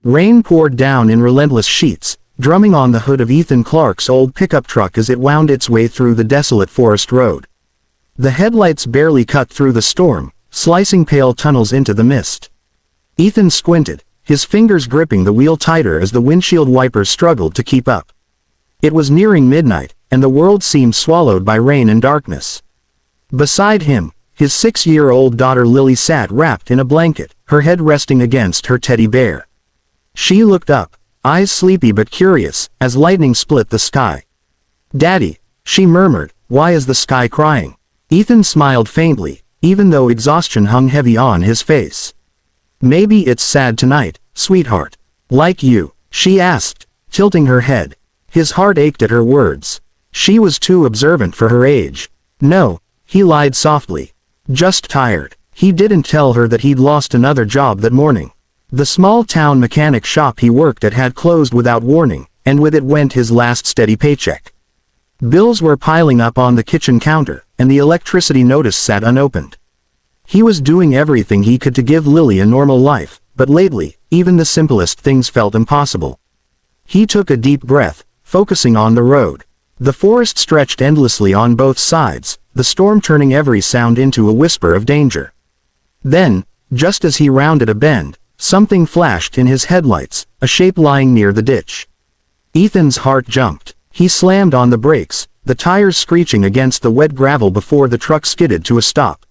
Rain poured down in relentless sheets, drumming on the hood of Ethan Clark's old pickup truck as it wound its way through the desolate forest road. The headlights barely cut through the storm, slicing pale tunnels into the mist. Ethan squinted, his fingers gripping the wheel tighter as the windshield wipers struggled to keep up. It was nearing midnight, and the world seemed swallowed by rain and darkness. Beside him, his 6-year-old daughter Lily sat wrapped in a blanket, her head resting against her teddy bear. She looked up, eyes sleepy but curious, as lightning split the sky. "Daddy," she murmured, "why is the sky crying?" Ethan smiled faintly, even though exhaustion hung heavy on his face. "Maybe it's sad tonight, sweetheart. Like you," she asked, tilting her head. His heart ached at her words. She was too observant for her age. "No," he lied softly. "Just tired." He didn't tell her that he'd lost another job that morning. The small-town mechanic shop he worked at had closed without warning, and with it went his last steady paycheck. Bills were piling up on the kitchen counter, and the electricity notice sat unopened. He was doing everything he could to give Lily a normal life, but lately, even the simplest things felt impossible. He took a deep breath, focusing on the road. The forest stretched endlessly on both sides, the storm turning every sound into a whisper of danger. Then, just as he rounded a bend, something flashed in his headlights, a shape lying near the ditch. Ethan's heart jumped. He slammed on the brakes, the tires screeching against the wet gravel before the truck skidded to a stop.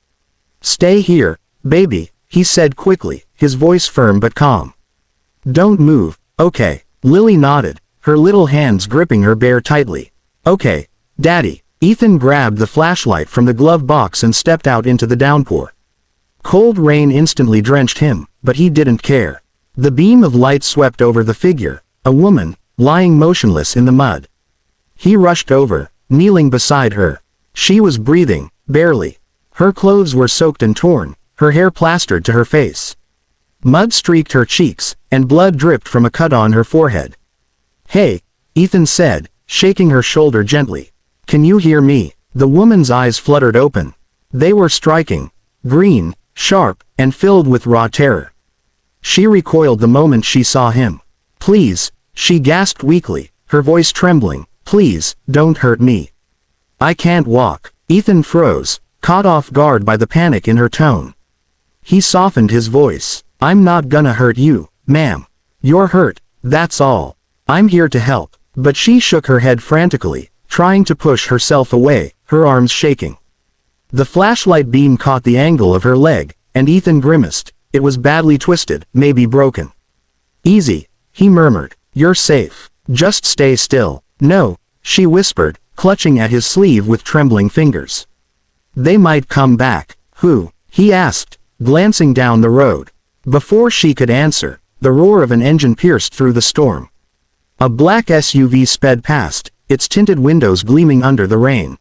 "Stay here, baby," he said quickly, his voice firm but calm. "Don't move, okay?" Lily nodded, her little hands gripping her bear tightly. "Okay, Daddy." Ethan grabbed the flashlight from the glove box and stepped out into the downpour. Cold rain instantly drenched him, but he didn't care. The beam of light swept over the figure, a woman, lying motionless in the mud. He rushed over, kneeling beside her. She was breathing, barely. Her clothes were soaked and torn, her hair plastered to her face. Mud streaked her cheeks, and blood dripped from a cut on her forehead. "Hey," Ethan said, shaking her shoulder gently. "Can you hear me?" The woman's eyes fluttered open. They were striking, green, sharp, and filled with raw terror. She recoiled the moment she saw him. "Please," she gasped weakly, her voice trembling, "please, don't hurt me. I can't walk." Ethan froze, caught off guard by the panic in her tone. He softened his voice. "I'm not gonna hurt you, ma'am. You're hurt, that's all. I'm here to help." But she shook her head frantically, trying to push herself away, her arms shaking. The flashlight beam caught the angle of her leg, and Ethan grimaced. It was badly twisted, maybe broken. "Easy," he murmured. "You're safe. Just stay still." "No," she whispered, clutching at his sleeve with trembling fingers. "They might come back." "Who?" he asked, glancing down the road. Before she could answer, the roar of an engine pierced through the storm. A black SUV sped past, its tinted windows gleaming under the rain.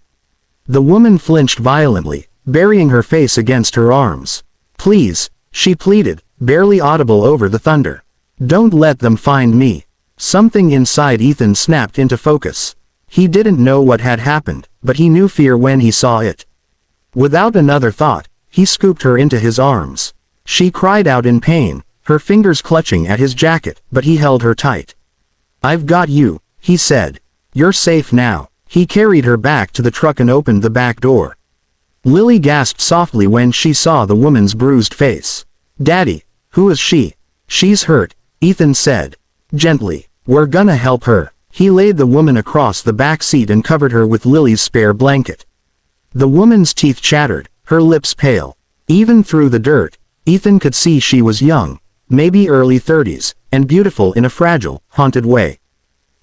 The woman flinched violently, burying her face against her arms. "Please," she pleaded, barely audible over the thunder. "Don't let them find me." Something inside Ethan snapped into focus. He didn't know what had happened, but he knew fear when he saw it. Without another thought, he scooped her into his arms. She cried out in pain, her fingers clutching at his jacket, but he held her tight. "I've got you," he said. "You're safe now." He carried her back to the truck and opened the back door. Lily gasped softly when she saw the woman's bruised face. "Daddy, who is she?" "She's hurt," Ethan said. "Gently. We're gonna help her." He laid the woman across the back seat and covered her with Lily's spare blanket. The woman's teeth chattered, her lips pale. Even through the dirt, Ethan could see she was young, maybe early 30s, and beautiful in a fragile, haunted way.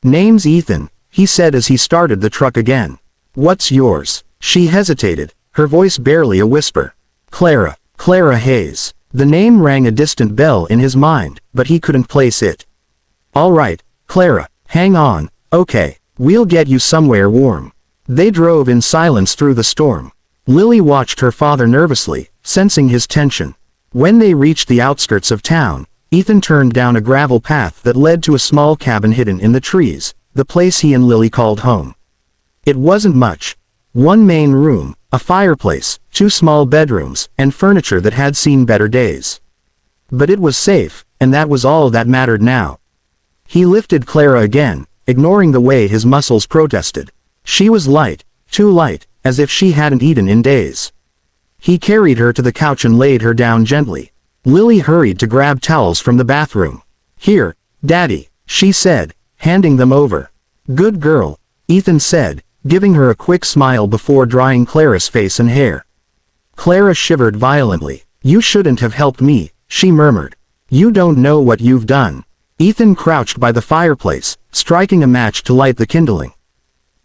"Name's Ethan," he said as he started the truck again. "What's yours?" She hesitated, her voice barely a whisper. "Clara. Clara Hayes." The name rang a distant bell in his mind, but he couldn't place it. "All right, Clara, hang on, okay, we'll get you somewhere warm." They drove in silence through the storm. Lily watched her father nervously, sensing his tension. When they reached the outskirts of town, Ethan turned down a gravel path that led to a small cabin hidden in the trees, the place he and Lily called home. It wasn't much. One main room, a fireplace, 2 small bedrooms, and furniture that had seen better days. But it was safe, and that was all that mattered now. He lifted Clara again, ignoring the way his muscles protested. She was light, too light, as if she hadn't eaten in days. He carried her to the couch and laid her down gently. Lily hurried to grab towels from the bathroom. "Here, Daddy," she said, handing them over. "Good girl," Ethan said, giving her a quick smile before drying Clara's face and hair. Clara shivered violently. "You shouldn't have helped me," she murmured. "You don't know what you've done." Ethan crouched by the fireplace, striking a match to light the kindling.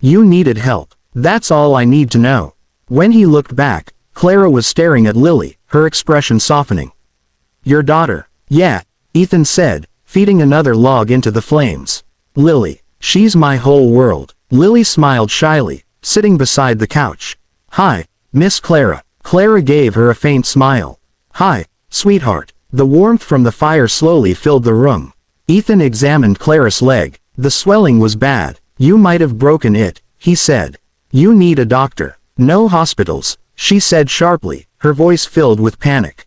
"You needed help. That's all I need to know." When he looked back, Clara was staring at Lily, her expression softening. "Your daughter?" "Yeah," Ethan said, feeding another log into the flames. "Lily. She's my whole world." Lily smiled shyly, sitting beside the couch. "Hi, Miss Clara." Clara gave her a faint smile. "Hi, sweetheart." The warmth from the fire slowly filled the room. Ethan examined Clara's leg. The swelling was bad. "You might have broken it," he said. "You need a doctor." "No hospitals," she said sharply, her voice filled with panic.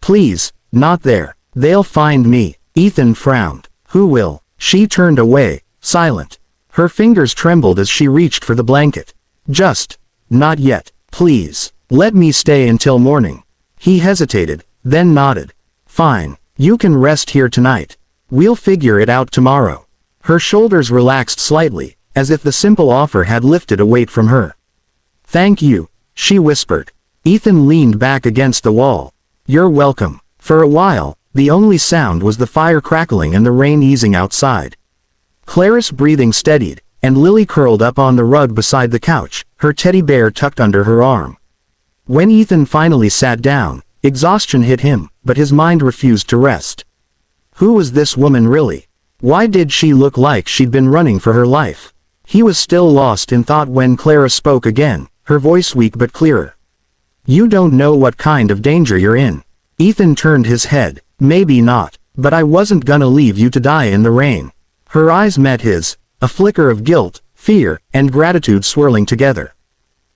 "Please, not there. They'll find me." Ethan frowned. "Who will?" She turned away, silent. Her fingers trembled as she reached for the blanket. "Just, not yet, please. Let me stay until morning." He hesitated, then nodded. "Fine, you can rest here tonight. We'll figure it out tomorrow." Her shoulders relaxed slightly, as if the simple offer had lifted a weight from her. "Thank you," she whispered. Ethan leaned back against the wall. "You're welcome." For a while, the only sound was the fire crackling and the rain easing outside. Clara's breathing steadied, and Lily curled up on the rug beside the couch, her teddy bear tucked under her arm. When Ethan finally sat down, exhaustion hit him, but his mind refused to rest. Who was this woman really? Why did she look like she'd been running for her life? He was still lost in thought when Clara spoke again, her voice weak but clearer. "You don't know what kind of danger you're in." Ethan turned his head. "Maybe not, but I wasn't gonna leave you to die in the rain." Her eyes met his, a flicker of guilt, fear, and gratitude swirling together.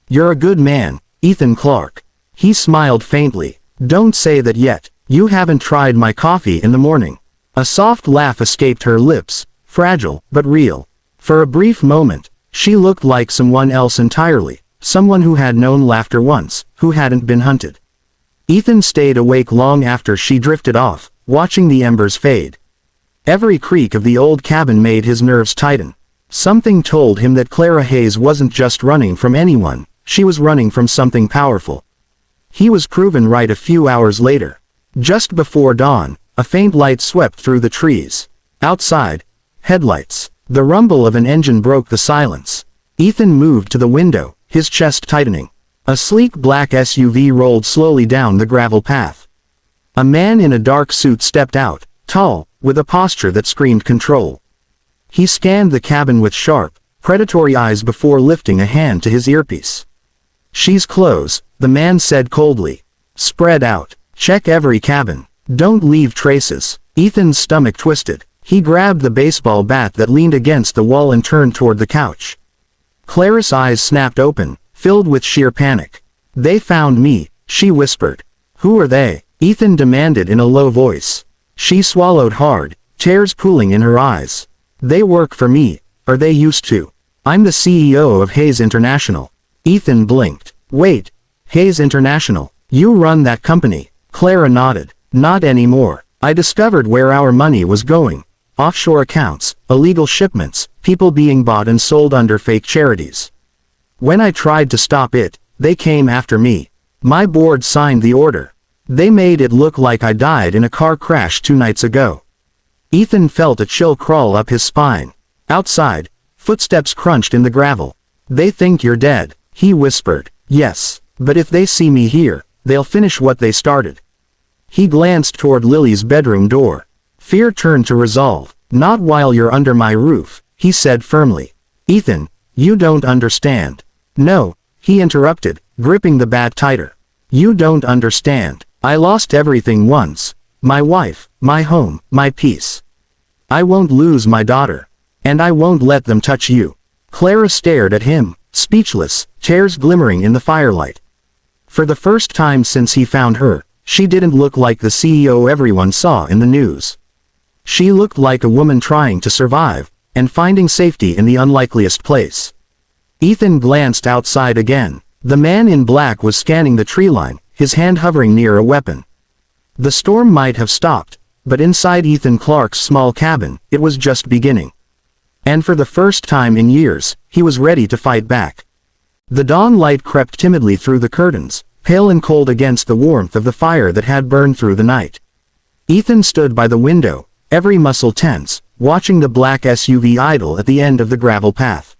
"You're a good man, Ethan Clark." He smiled faintly. "Don't say that yet. You haven't tried my coffee in the morning." A soft laugh escaped her lips, fragile, but real. For a brief moment, she looked like someone else entirely, someone who had known laughter once, who hadn't been hunted. Ethan stayed awake long after she drifted off, watching the embers fade. Every creak of the old cabin made his nerves tighten. Something told him that Clara Hayes wasn't just running from anyone, she was running from something powerful. He was proven right a few hours later. Just before dawn, a faint light swept through the trees. Outside, headlights. The rumble of an engine broke the silence. Ethan moved to the window, his chest tightening. A sleek black SUV rolled slowly down the gravel path. A man in a dark suit stepped out, tall, with a posture that screamed control. He scanned the cabin with sharp, predatory eyes before lifting a hand to his earpiece. "She's close," the man said coldly. "Spread out. Check every cabin. Don't leave traces." Ethan's stomach twisted. He grabbed the baseball bat that leaned against the wall and turned toward the couch. Clara's eyes snapped open, filled with sheer panic. "They found me," she whispered. "Who are they?" Ethan demanded in a low voice. She swallowed hard, tears pooling in her eyes. "They work for me, or they used to. I'm the CEO of Hayes International." Ethan blinked. "Wait, Hayes International? You run that company?" Clara nodded. "Not anymore. I discovered where our money was going. Offshore accounts, illegal shipments, people being bought and sold under fake charities. When I tried to stop it, they came after me. My board signed the order. They made it look like I died in a car crash 2 nights ago." Ethan felt a chill crawl up his spine. Outside, footsteps crunched in the gravel. "They think you're dead," he whispered. "Yes, but if they see me here, they'll finish what they started." He glanced toward Lily's bedroom door. Fear turned to resolve. "Not while you're under my roof," he said firmly. "Ethan, you don't understand." "No," he interrupted, gripping the bat tighter. "You don't understand. I lost everything once. My wife, my home, my peace. I won't lose my daughter. And I won't let them touch you." Clara stared at him, speechless, tears glimmering in the firelight. For the first time since he found her, she didn't look like the CEO everyone saw in the news. She looked like a woman trying to survive, and finding safety in the unlikeliest place. Ethan glanced outside again. The man in black was scanning the tree line, his hand hovering near a weapon. The storm might have stopped, but inside Ethan Clarke's small cabin, it was just beginning. And for the first time in years, he was ready to fight back. The dawn light crept timidly through the curtains, pale and cold against the warmth of the fire that had burned through the night. Ethan stood by the window, every muscle tense, watching the black SUV idle at the end of the gravel path.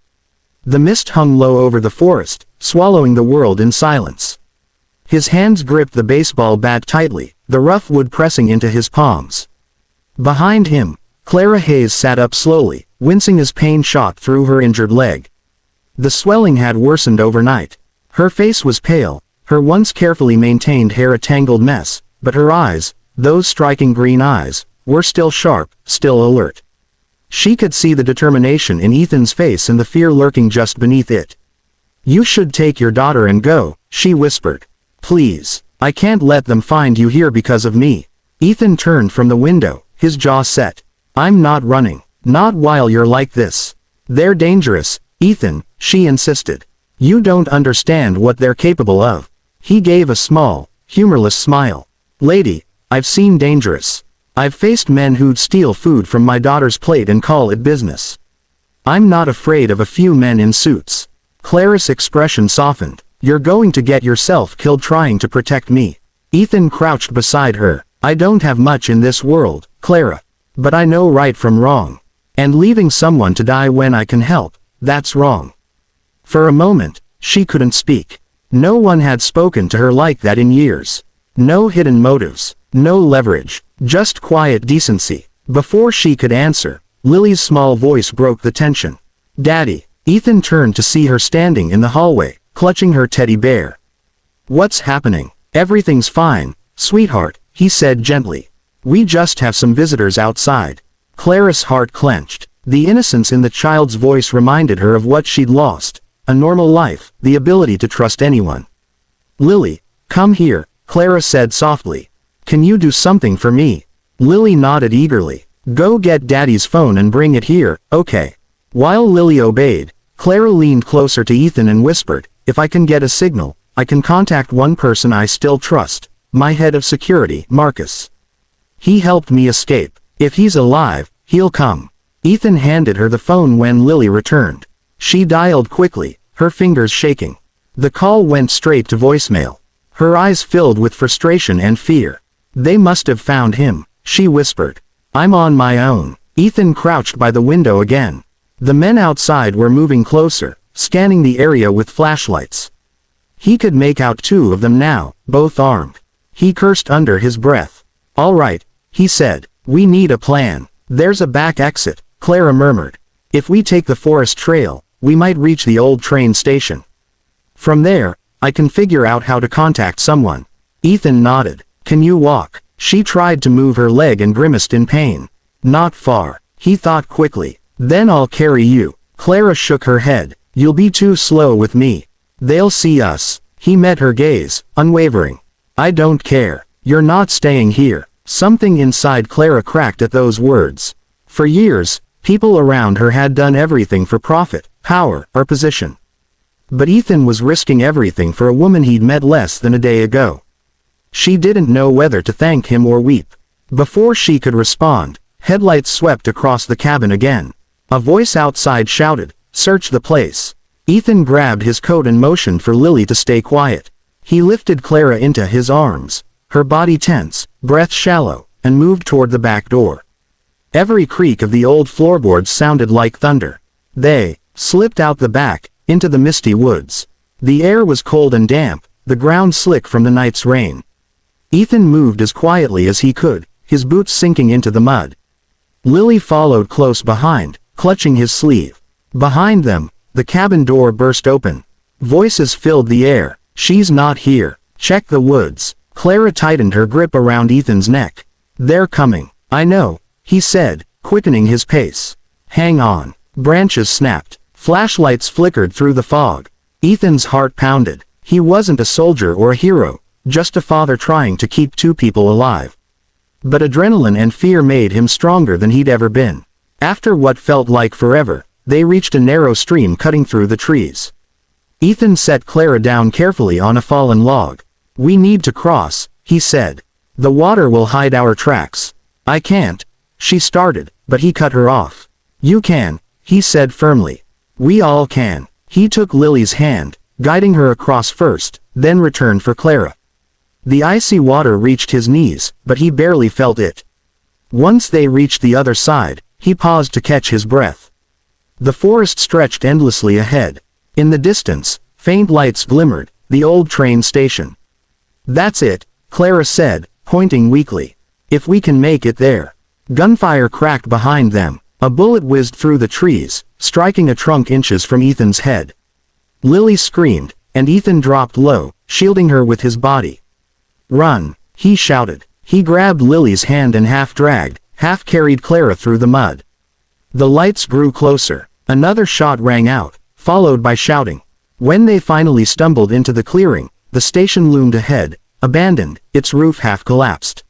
The mist hung low over the forest, swallowing the world in silence. His hands gripped the baseball bat tightly, the rough wood pressing into his palms. Behind him, Clara Hayes sat up slowly, wincing as pain shot through her injured leg. The swelling had worsened overnight. Her face was pale, her once carefully maintained hair a tangled mess, but her eyes, those striking green eyes, were still sharp, still alert. She could see the determination in Ethan's face and the fear lurking just beneath it. "You should take your daughter and go," she whispered. "Please. I can't let them find you here because of me." Ethan turned from the window, his jaw set. "I'm not running. Not while you're like this. They're dangerous, Ethan," she insisted. "You don't understand what they're capable of." He gave a small, humorless smile. "Lady, I've seen dangerous. I've faced men who'd steal food from my daughter's plate and call it business. I'm not afraid of a few men in suits." Clara's expression softened. "You're going to get yourself killed trying to protect me." Ethan crouched beside her. "I don't have much in this world, Clara. But I know right from wrong. And leaving someone to die when I can help, that's wrong." For a moment, she couldn't speak. No one had spoken to her like that in years. No hidden motives, no leverage, just quiet decency. Before she could answer, Lily's small voice broke the tension. "Daddy." Ethan turned to see her standing in the hallway, clutching her teddy bear. "What's happening?" "Everything's fine, sweetheart," he said gently. "We just have some visitors outside." Clara's heart clenched. The innocence in the child's voice reminded her of what she'd lost, a normal life, the ability to trust anyone. "Lily, come here," Clara said softly. "Can you do something for me?" Lily nodded eagerly. "Go get Daddy's phone and bring it here, okay?" While Lily obeyed, Clara leaned closer to Ethan and whispered, "If I can get a signal, I can contact one person I still trust, my head of security, Marcus. He helped me escape. If he's alive, he'll come." Ethan handed her the phone when Lily returned. She dialed quickly, her fingers shaking. The call went straight to voicemail. Her eyes filled with frustration and fear. "They must have found him," she whispered. "I'm on my own." Ethan crouched by the window again. The men outside were moving closer, scanning the area with flashlights. He could make out two of them now, both armed. He cursed under his breath. "All right," he said. "We need a plan." "There's a back exit," Clara murmured. "If we take the forest trail, we might reach the old train station. From there, I can figure out how to contact someone." Ethan nodded. "Can you walk?" She tried to move her leg and grimaced in pain. "Not far," he thought quickly. "Then I'll carry you." Clara shook her head. "You'll be too slow with me. They'll see us." He met her gaze, unwavering. "I don't care. You're not staying here." Something inside Clara cracked at those words. For years, people around her had done everything for profit, power, or position. But Ethan was risking everything for a woman he'd met less than a day ago. She didn't know whether to thank him or weep. Before she could respond, headlights swept across the cabin again. A voice outside shouted, "Search the place." Ethan grabbed his coat and motioned for Lily to stay quiet. He lifted Clara into his arms, her body tense, breath shallow, and moved toward the back door. Every creak of the old floorboards sounded like thunder. They slipped out the back, into the misty woods. The air was cold and damp, the ground slick from the night's rain. Ethan moved as quietly as he could, his boots sinking into the mud. Lily followed close behind, clutching his sleeve. Behind them, the cabin door burst open. Voices filled the air. "She's not here. Check the woods." Clara tightened her grip around Ethan's neck. "They're coming." "I know," he said, quickening his pace. "Hang on." Branches snapped. Flashlights flickered through the fog. Ethan's heart pounded. He wasn't a soldier or a hero, just a father trying to keep two people alive. But adrenaline and fear made him stronger than he'd ever been. After what felt like forever, they reached a narrow stream cutting through the trees. Ethan set Clara down carefully on a fallen log. "We need to cross," he said. "The water will hide our tracks." "I can't," she started, but he cut her off. "You can," he said firmly. "We all can." He took Lily's hand, guiding her across first, then returned for Clara. The icy water reached his knees, but he barely felt it. Once they reached the other side, he paused to catch his breath. The forest stretched endlessly ahead. In the distance, faint lights glimmered, the old train station. "That's it," Clara said, pointing weakly. "If we can make it there." Gunfire cracked behind them. A bullet whizzed through the trees, striking a trunk inches from Ethan's head. Lily screamed, and Ethan dropped low, shielding her with his body. "Run," he shouted. He grabbed Lily's hand and half-dragged, half-carried Clara through the mud. The lights grew closer. Another shot rang out, followed by shouting. When they finally stumbled into the clearing, the station loomed ahead, abandoned, its roof half-collapsed.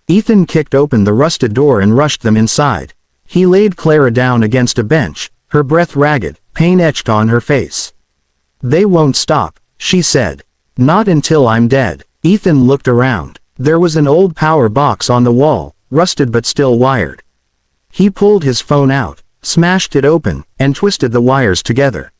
Ethan kicked open the rusted door and rushed them inside. He laid Clara down against a bench, her breath ragged, pain etched on her face. "They won't stop," she said. "Not until I'm dead." Ethan looked around. There was an old power box on the wall, rusted but still wired. He pulled his phone out, smashed it open, and twisted the wires together.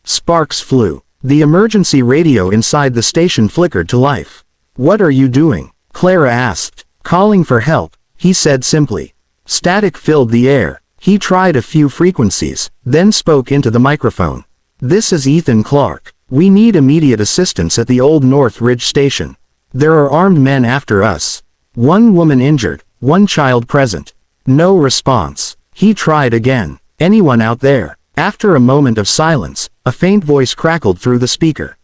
Sparks flew. The emergency radio inside the station flickered to life. "What are you doing?" Clara asked. "Calling for help," he said simply. Static filled the air. He tried a few frequencies, then spoke into the microphone. "This is Ethan Clark. We need immediate assistance at the Old North Ridge station. There are armed men after us. One woman injured, one child present." No response. He tried again. "Anyone out there?" After a moment of silence, a faint voice crackled through the speaker.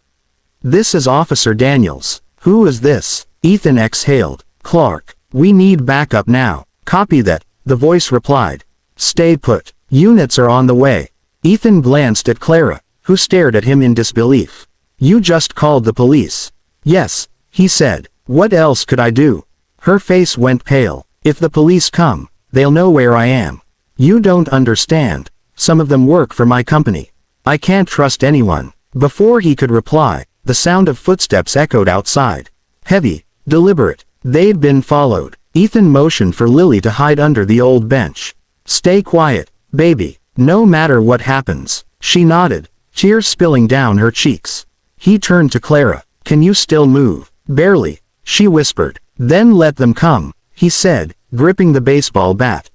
"This is Officer Daniels." "Who is this?" Ethan exhaled. "Clark. We need backup now." "Copy that," the voice replied. "Stay put. Units are on the way." Ethan glanced at Clara, who stared at him in disbelief. "You just called the police." "Yes," he said. "What else could I do?" Her face went pale. "If the police come, they'll know where I am." "You don't understand. Some of them work for my company. I can't trust anyone." Before he could reply, the sound of footsteps echoed outside. Heavy, deliberate. They'd been followed. Ethan motioned for Lily to hide under the old bench. "Stay quiet, baby. No matter what happens." She nodded, tears spilling down her cheeks. He turned to Clara. "Can you still move?" "Barely," she whispered. "Then let them come," he said, gripping the baseball bat.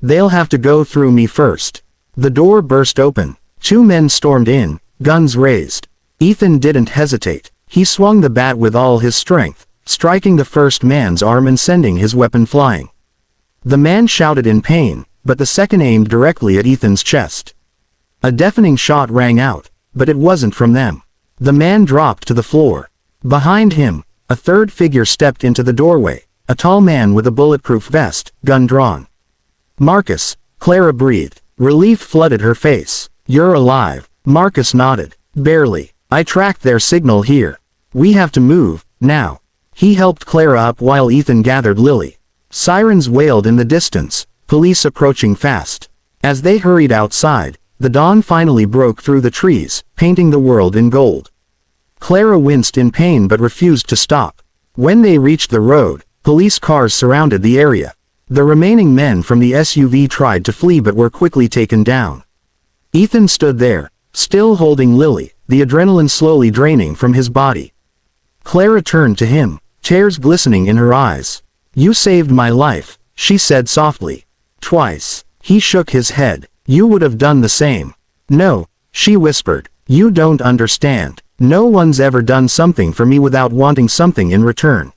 "They'll have to go through me first." The door burst open. Two men stormed in, guns raised. Ethan didn't hesitate. He swung the bat with all his strength, striking the first man's arm and sending his weapon flying. The man shouted in pain, but the second aimed directly at Ethan's chest. A deafening shot rang out, but it wasn't from them. The man dropped to the floor. Behind him, a third figure stepped into the doorway, a tall man with a bulletproof vest, gun drawn. "Marcus," Clara breathed. Relief flooded her face. "You're alive." Marcus nodded. "Barely. I tracked their signal here. We have to move, now." He helped Clara up while Ethan gathered Lily. Sirens wailed in the distance, police approaching fast. As they hurried outside, the dawn finally broke through the trees, painting the world in gold. Clara winced in pain but refused to stop. When they reached the road, police cars surrounded the area. The remaining men from the SUV tried to flee but were quickly taken down. Ethan stood there, still holding Lily, the adrenaline slowly draining from his body. Clara turned to him, tears glistening in her eyes. "You saved my life," she said softly. "Twice." He shook his head. "You would have done the same." "No," she whispered. "You don't understand. No one's ever done something for me without wanting something in return.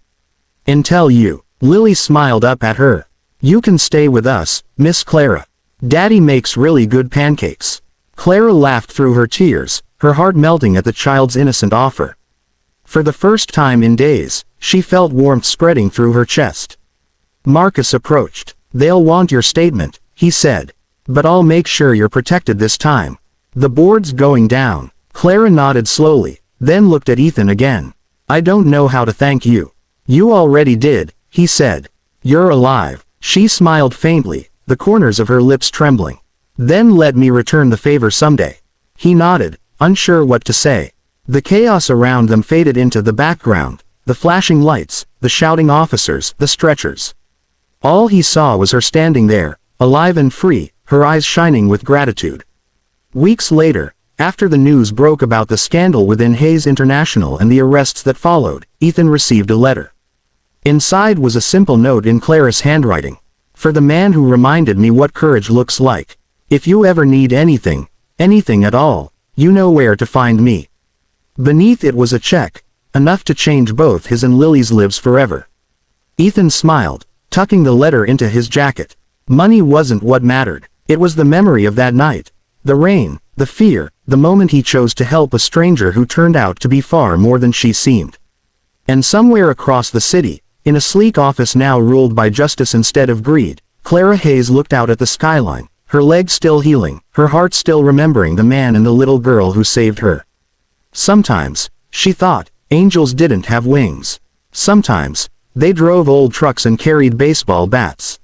Until you." Lily smiled up at her. "You can stay with us, Miss Clara. Daddy makes really good pancakes." Clara laughed through her tears, her heart melting at the child's innocent offer. For the first time in days, she felt warmth spreading through her chest. Marcus approached. "They'll want your statement," he said. "But I'll make sure you're protected this time. The board's going down." Clara nodded slowly, then looked at Ethan again. I don't know how to thank you. You already did, he said. You're alive. She smiled faintly, the corners of her lips trembling. Then let me return the favor someday. He nodded, unsure what to say. The chaos around them faded into the background, the flashing lights, the shouting officers, the stretchers. All he saw was her standing there, alive and free, her eyes shining with gratitude. Weeks later, after the news broke about the scandal within Hayes International and the arrests that followed, Ethan received a letter. Inside was a simple note in Clara's handwriting. For the man who reminded me what courage looks like. If you ever need anything at all, you know where to find me. Beneath it was a check, enough to change both his and Lily's lives forever. Ethan smiled, tucking the letter into his jacket. Money wasn't what mattered. It was the memory of that night. The rain, the fear, the moment he chose to help a stranger who turned out to be far more than she seemed. And somewhere across the city, in a sleek office now ruled by justice instead of greed, Clara Hayes looked out at the skyline, her legs still healing, her heart still remembering the man and the little girl who saved her. Sometimes, she thought, angels didn't have wings. Sometimes, they drove old trucks and carried baseball bats.